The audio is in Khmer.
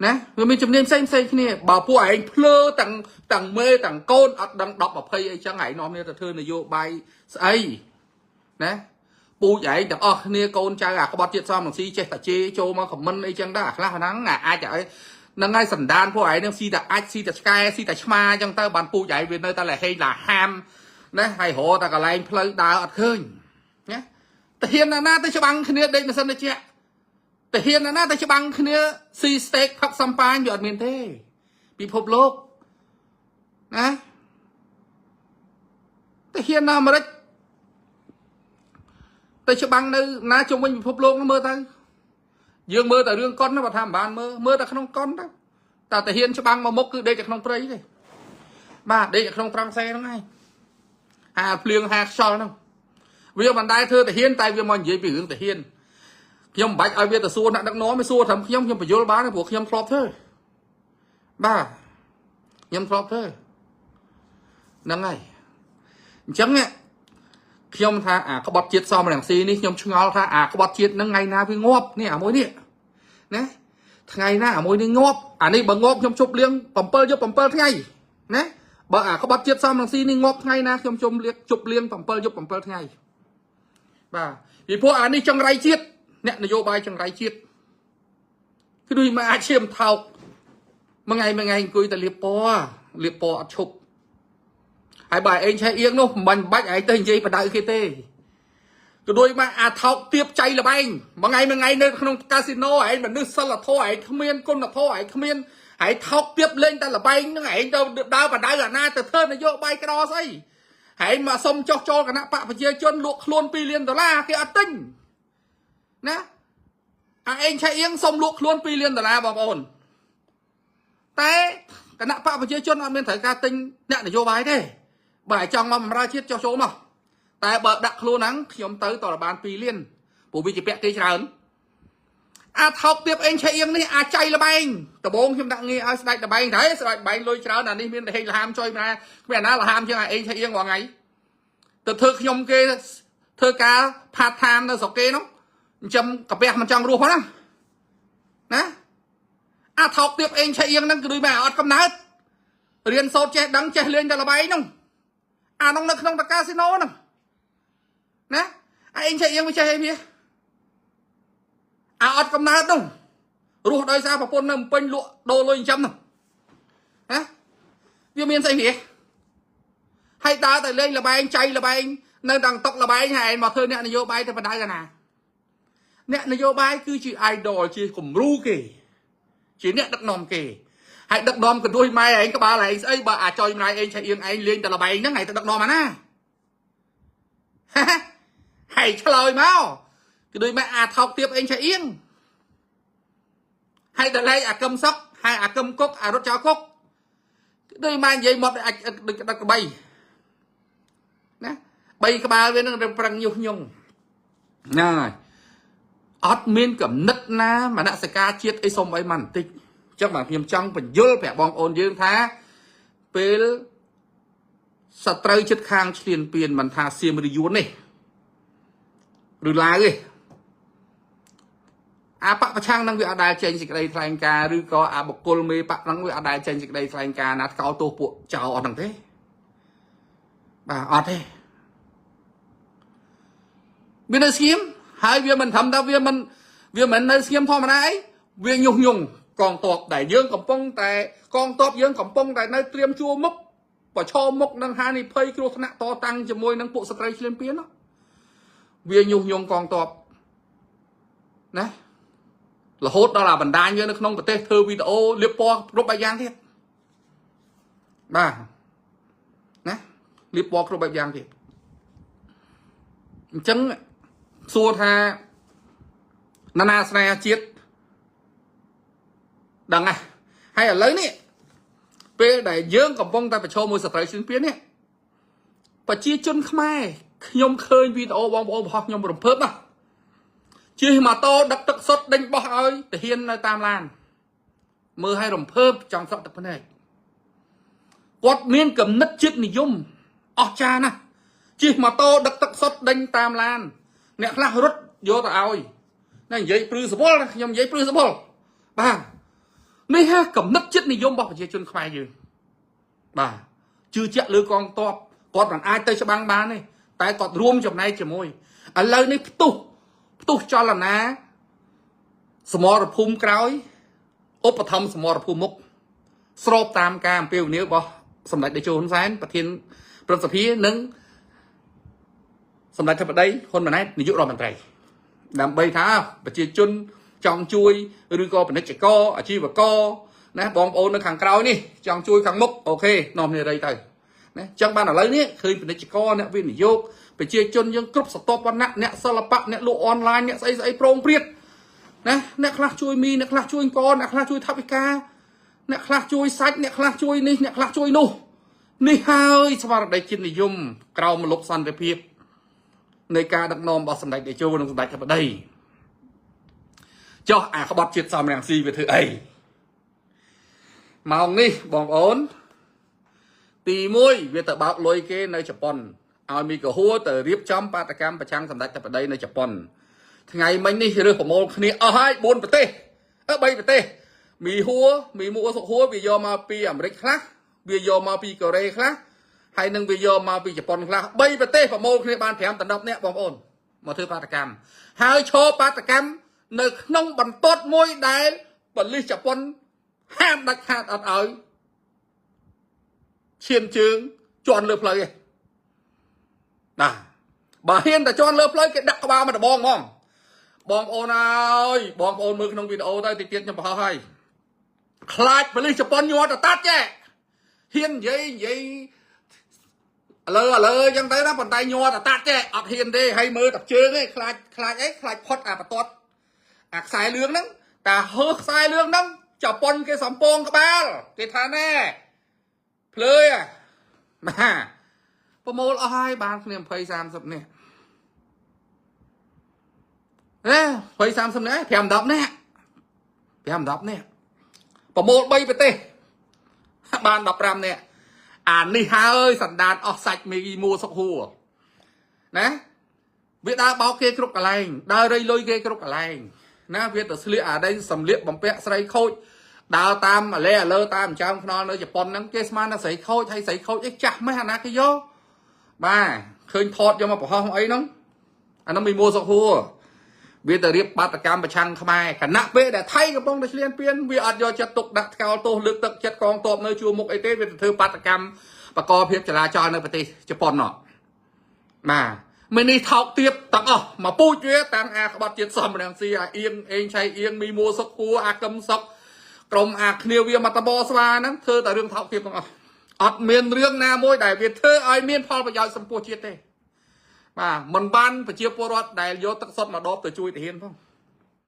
nè người mình chụp niệm xem kia bảo phụ ảnh phơ tặng mê tặng côn đang đọc ở phây chẳng ngày nó nên là thưa là vô bài ấy nè phụ vậy đọc nia côn cha gà có bắt chết xong bằng si chết chê châu mà không minh ấy chẳng đã là nắng ngà ai chạy nâng ngay sần đan phụ ấy nâng si đặt ai si đặt sky si đặt ma chẳng ta bàn phụ vậy vì nơi ta là hay là ham nè hay hộ ta cả lại phơi đào khơi nhé hiện là na tới cho bằng kia đây là sân đây chịแต่เฮียนน่าแต่ฉบังคืนนี้ซีสเต็กผักซัมปานหยอดเมียนเท่ปีพบโลกนะแต่เฮียนน่ามาได้แต่ฉบังนึน่าจงเป็นปีพบโลกnó mơ tới dương mơแต่เรื่องก้อนนะมาทำบ้านmơแต่ขนมก้อนđóแต่เฮียนฉบังมามุกคือเด็กจากขนมเปรย์เลยบ้าเด็กจากขนมตรังเซ่นั่งไงหาเปลืองหาชอนั่งวิวมันได้เธอแต่เฮียนตายวิวมันยิ่งไปถึงแต่เฮียนខ្ញុំបាច់ឲ្យវាទៅសួរអ្នកដឹកនាំមិនសួរថាខ្ញុំបញ្យល់បានព្រោះខ្ញុំធ្លាប់ធ្វើបាទខ្ញុំធ្លាប់ធ្វើហ្នឹងហើយអញ្ចឹងខ្ញុំថាអាក្បត់ជាតិសមរាំងស៊ីនេះខ្ញុំឆ្ងល់ថាអាក្បត់ជាតិហ្នឹងថ្ងៃណាវាងាប់នេះអាមួយនេះណាថ្ងៃណាអាមួយនេះងាប់អានេះបើងាប់ខ្ញុំជប់លៀង7យប់7ថ្ងៃណាបើអាក្បត់ជាតិសមរាំងស៊ីនេះងាប់ថ្ងៃណាខ្ញុំជប់លៀង7យប់7ថ្ងៃបាទពីព្រោះអានេះចង្រៃជាតិអ្នកនយោបាយចង្រៃជាតិគឺដូចមកអាចឈាមថោកមួយថ្ងៃអង្គុយតែលៀបពណ៌អត់ឈប់ហើយបើឯងឆែអៀងនោះមិនបាច់ឯងទៅនិយាយបដៅគេទេគឺដូចមកអាថោកទៀបចៃលបែងមួយថ្ងៃនៅក្នុងកាស៊ីណូឯងមនុស្សសិលធម៌ឯងគ្មានគុណធម៌ឯងគ្មានឯងថោកទៀបលេងតែលបែងហ្នឹងឯងទៅដើរបដៅអាណាទៅធ្វើនយោបាយក្រស្អីឯងមកសុំចោះចូលគណៈបកប្រជាជនលក់ខ្លួន$2លានគេអត់ទិញណាឯងឆៃអៀងសុំលក់ខ្លួន$2លានបងប្អូនតែគណៈបកប្រជាជនអត់មានត្រូវការទិញអ្នកនយោបាយទេបើចង់មកបម្រើជាតិចោះចូលមកតែបើដាក់ខ្លួនហ្នឹងខ្ញុំទៅតរបាន2លានព្រោះវាជាពាក់គេច្រើនអាថោកទៀបឯងឆៃអៀងនេះអាចៃលបែងដំបងខ្ញុំដាក់ងារឲ្យស្ដេចលបែងដែរស្ដេចលបែងលុយច្រើនអានេះមានតែហេងលហាមចុយណាគ្មានអាណាលហាមជាងឯងឆៃអៀងរាល់ថ្ងៃទៅធ្វើខ្ញុំគេធ្វើការផាតថាមនៅស្រុកគេនោះចាំកាពះមិនចង់រស់ផងណាអាថោកទៀបអេងឆៃអៀងហ្នឹងគឺដូចមកអត់កំណើតរៀនសូត្រចេះដឹងចេះលេងតែលបែងហ្នឹងអានោះនៅក្នុងតកាស៊ីណូហ្នឹងណាអេងឆៃអៀងវាចេះអីវាអត់កំណើតហ្នឹងរស់ដោយសារប្រពន្ធនៅពេញលក់ដូរលុយចិញ្ចឹមហ្នឹងណាវាមានស្អីវាហើយដើរតែលេងលបែងចៃលបែងនៅដល់តុកលបែងហើយមកធ្វើអ្នកនយោបាយទៅបដៅកាណាអ្នកនយោបាយគឺជា idol ជាគំរូគេជាអ្នកដឹកនាំគេហើយដឹកនាំក៏ដូចម៉ែឯងក្បាលឯងស្អីបើអាចុយម្លាយឯងឆៃអៀងឯងលេងតែលបែងហ្នឹងឯងទៅដឹកនាំអាណាហើយឆ្លើយមកគឺដូចម៉ែអាថោកទៀបឯងឆៃអៀងហើយដល់ឡែកអាកឹមសុកហើយអាកឹមគុកអារត់ចោលគុកគឺដូចម៉ែនិយាយមកអាចដូចដឹកក្បីណា3ក្បាលវានឹងប្រឹងញុះញង់ហ្នឹងហើយអត់មានកំណត់ណាមនសិការជាតិអីសុំអីមិនបន្តិចចឹងបាទខ្ញុំចង់បញ្យល់ប្រាប់បងប្អូនយើងថាពេលសត្រូវចិត្តខាងឈ្លានពានមិនថាសៀមរាយួននេះឬឡាវទេអាបកប្រឆាំងនឹងវាអត់ដែលចេញសេចក្តីថ្លែងការណ៍ឬក៏អាបុគ្គលមេបកនឹងវាអត់ដែលចេញសេចក្តីថ្លែងការណ៍ណាថ្កោលទោសពួកចៅអត់ហ្នឹងទេបាទអត់ទេមានតែស្គៀមហើយវាមិនធម្មតាវាមិននៅស្ងៀមធម្មតាអីវាញុះញង់កងទ័ពដែលយើងកំពុងតែកងទ័ពយើងកំពុងតែនៅត្រៀមជួរមុខប្រឈមមុខនឹងហានិភ័យគ្រោះថ្នាក់តតាំងជាមួយនឹងពួកស្ត្រីឈ្លានពាននោះវាញុះញង់កងទ័ពណារហូតដល់អាបណ្ដាញយើងនៅក្នុងប្រទេសធ្វើវីដេអូលាបពណ៌គ្រប់បែបយ៉ាងទៀតបាទណាលាបពណ៌គ្រប់បែបយ៉ាងទៀតអញ្ចឹងសួរថាណានាស្នេហ៍ជាតិដឹងហ่ะហើយឥឡូវនេះពេលដែលយើងកំពុងតែប្រឈមមួយសត្រូវឈ្លានពាននេះប្រជាជនខ្មែរខ្ញុំឃើញវីដេអូបងប្អូនរបស់ខ្ញុំរំភើបណាស់ជិះម៉ូតូដឹកទឹកសុទ្ធដេញបោះឲ្យទាហាននៅតាមឡានមើលឲ្យរំភើបចង់សក់ទឹកភ្នែកគាត់មានគំនិតជាតិនិយមអស្ចារ្យណាស់ជិះម៉ូតូដឹកទឹកសុទ្ធដេញតាមឡានអ្នកខ្លះរត់យកទៅឲ្យណានិយាយព្រឺសវល់ខ្ញុំនិយាយព្រឺសវល់បាទនេះ នេះហ่าកំណត់ចិត្តនិយមរបស់ប្រជាជនខ្មែរយើងបាទជឿជាក់លើកងទ័ពគាត់មិនអាចទៅច្បាំងបានទេតែគាត់រួមចំណែកជាមួយឥឡូវនេះផ្ទុះចលនាសមរភូមិក្រោយឧបត្ថម្ភសមរភូមិមុខស្របតាមការអំពាវនាវរបស់សម្ដេចតេជោហ៊ុនសែនប្រធានព្រឹទ្ធសភានិងសម្ដេចធិបតីហ៊ុនម៉ាណែតនាយករដ្ឋមន្ត្រីដើម្បីថាប្រជាជនចង់ជួយឬក៏ពាណិជ្ជករអាជីវករណាបងប្អូននៅខាងក្រោយនេះចង់ជួយខាងមុខអូខេនាំគ្នារៃទៅណាចឹងបានឥឡូវនេះឃើញពាណិជ្ជករអ្នកវិនិយោគប្រជាជនយើងគ្រប់ស្រទាប់វណ្ណៈអ្នកសិល្បៈអ្នកលក់អនឡាញអ្នកស្អីប្រងព្រាតណាអ្នកខ្លះជួយមីអ្នកខ្លះជួយកអ្នកខ្លះជួយថវិកាអ្នកខ្លះជួយសាច់អ្នកខ្លះជួយនេះអ្នកខ្លះជួយនោះនេះហើយស្មារតីជាតិនិយមក្រោមម្លប់សន្តិភាពនៃការដឹកនាំរបស់សម្ដេចតេជោនិងសម្ដេចធិបតីចុះអាក្បត់ជាតិសំរងស៊ីវាធ្វើអីម៉ោងនេះបងប្អូនទី1វាទៅបើកលុយគេនៅជប៉ុនឲ្យមីកហួរទៅរៀបចំបាតកម្មប្រឆាំងសម្ដេចធិបតីនៅជប៉ុនថ្ងៃមិញនេះរើសប្រមូលគ្នាអស់ហើយ4ប្រទេស3ប្រទេសមីមួសុខហួរវាយកមកពីអាមេរិកខ្លះវាយកមកពីកូរ៉េខ្លះហើយនឹងវាយកមកពីជប៉ុនខ្លះ3ប្រទេសប្រមូលគ្នាបាន5ដល់10នាក់បងប្អូនមកធ្វើបាតកម្មហើយឈរបាតកម្មនៅក្នុងបន្ទាត់មួយដែលប៉ូលីសជប៉ុនហាមដាច់ខាតអត់ឲ្យឈានជើងជន់លើផ្លូវឯងណាបើហ៊ានតែជន់លើផ្លូវគេដាក់ក្បាលមកដបងហ្មងបងប្អូនអើយបងប្អូនមើលក្នុងវីដេអូទៅតិចទៀតខ្ញុំបង្ហោះហើយខ្លាចប៉ូលីសជប៉ុនញ័រទៅតាត់ចេះហ៊ាននិយាយឥឡូវអញ្ចឹងទៅណាប៉ុន្តែញ័រទៅតាត់ចេះអត់ហ៊ានទេហើយមើលតែជើងឯងខ្លាចអីខ្លាចផុតអាបន្ទាត់អាខ្សែលឿងហ្នឹងតែហើខ្សែលឿងហ្នឹងជប៉ុនគេសំពងក្បាលគេថាណែភ្លើយណាប្រមូលអស់ហើយបានគ្នា20 30នាក់20 30នាក់5 10នាក់5 10នាក់ប្រមូល3ប្រទេសបាន15នាក់អានេះហើយសណ្ដានអស់សាច់មីមួសុកហួរណាវាដើរបោកគេគ្រប់កន្លែងដើររៃលុយគេគ្រប់កន្លែងណាវាទៅស្លៀកអាដីសម្លៀកបំពាក់ស្រីខូចដើរតាមអាឡេលើតាមចាំខ្នល់នៅជប៉ុនហ្នឹងគេស្មានថាស្រីខូចហើយស្រីខូចអីចាស់ម៉េះអាណាគេយកបាទឃើញថតយកមកបង្ហោះអីហ្នឹងអានោះមីមួសុកហួរវាទៅរៀបបាតកម្មប្រឆាំងខ្មែរគណៈពេលដែលថៃកំពុងតែឈ្លានពានវាអត់យកចិត្តទុកដាក់ថ្កោលទោសលើកទឹកចិត្តកងទ័ពនៅជួរមុខអីទេវាទៅធ្វើបាតកម្មបកកភាពចរាចរណ៍នៅប្រទេសជប៉ុនណោះបាទមីនេះថោកទៀបទាំងអស់មកពូជវាតាំងអាក្បត់ជាតិសំរងស៊ីអាអៀងអេងឆៃអៀងមីមួសុកហួរអាកឹមសុកក្រុមអាគ្នាវាមកតបស្វាហ្នឹងធ្វើតែរឿងថោកទៀបទាំងអស់អត់មានរឿងណាមួយដែលវាធ្វើឲ្យមានផលប្រយោជន៍ចំពោះជាតិទេបាទមិនបានប្រជាពលរដ្ឋដែលយកទឹកសុទ្ធមកដបទៅជួយទាហានផង